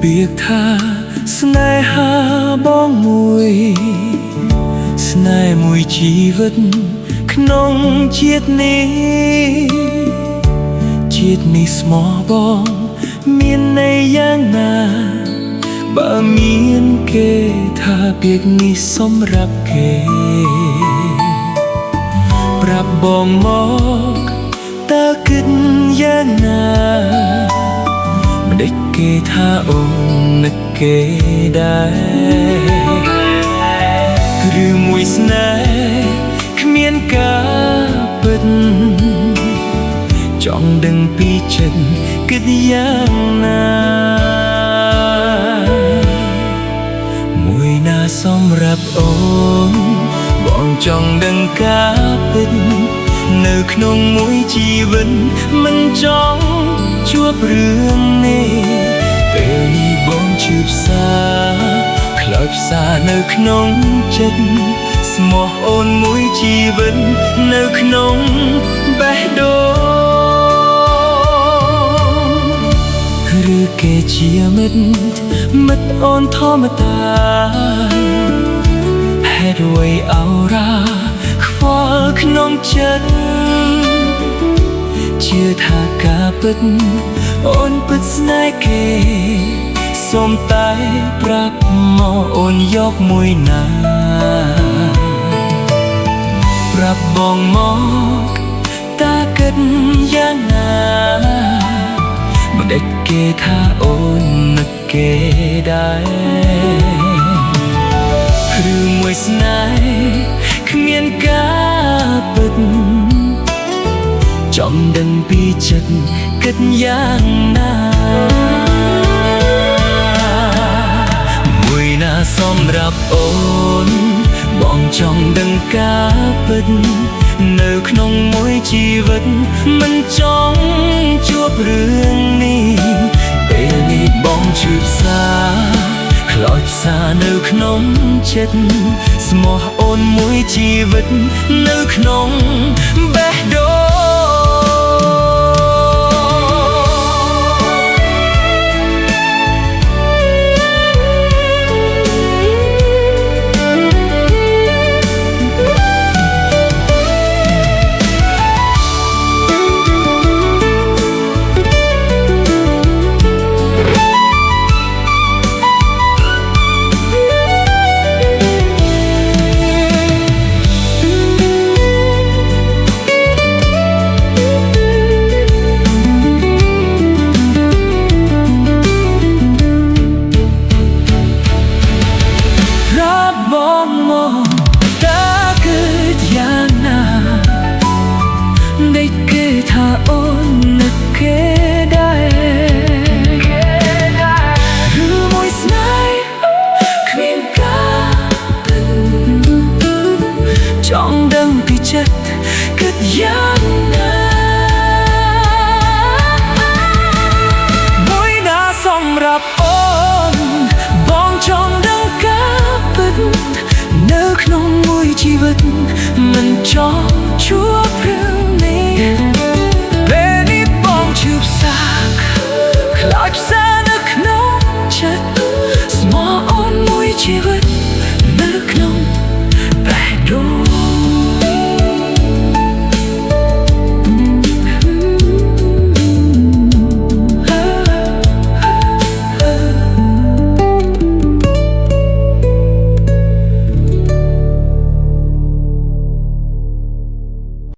ពាក្យថាស្នេហាបងមួយស្នេហ៍មួយជីវិតក្នុងជាតិនេះជាតិនេះស្មោះបងមានន័យយ៉ាងណាបើមានគេថាពាក្យនេះសម្រាប់គេប្រាប់បងមកតើគិតយ៉ាងណាមិនដេចគេថាអូននឹកគេដែរឬមួយស្នេហ៍គ្មានការពិតចង់ដឹងពីចិត្តគិតយ៉ាងណាមួយណាសម្រាប់អូនបងចង់ដឹងការពិតនៅក្នុងមួយជីវិតមិនចង់ជួបរឿងនេះពេលនេះបងឈឺផ្សាខ្លោចផ្សានៅក្នុងចិត្តស្មោះអូនមួយជីវិតនៅក្នុងបេះដូងឬគេជាមិត្តអូនធម្មតាហេតុអ្វីអោរាខ្វល់ក្នុងចិត្តជឿថាការពិតអូនពិតស្នេហ៍គេសូមតែប្រាប់មកអូនយកមួយណាប្រាប់បងមកតើគិតយ៉ាងណាមិនដេចគេថាអូននឹកគេដែរឬមួយស្នេហ៍គ្មានការពិតចង់ដឹងពីចិត្តគិតយ៉ាងណាមួយណាសម្រាប់អូនបងចង់ដឹងការពិតនៅក្នុងមួយជីវិតមិនចង់ជួបរឿងនេះពេលនេះបងឈឺផ្សាខ្លោចផ្សានៅក្នុងចិត្តស្មោះអូនមួយជីវិតនៅក្នុងបេះដូងអូននឹកគេដែរឬមួយស្នេហ៍គ្មានការពិតចង់ដឹងពីចិត្តគិតយ៉ាងណាមួយណាសម្រាប់អូនបងចង់ដឹងការពិតនៅក្នុងមួយជីវិតមិនចង់ជួបរឿងនេះខ្លោចផ្សានៅក្នុងចិត្តស្មោះអូនមួយជីវិត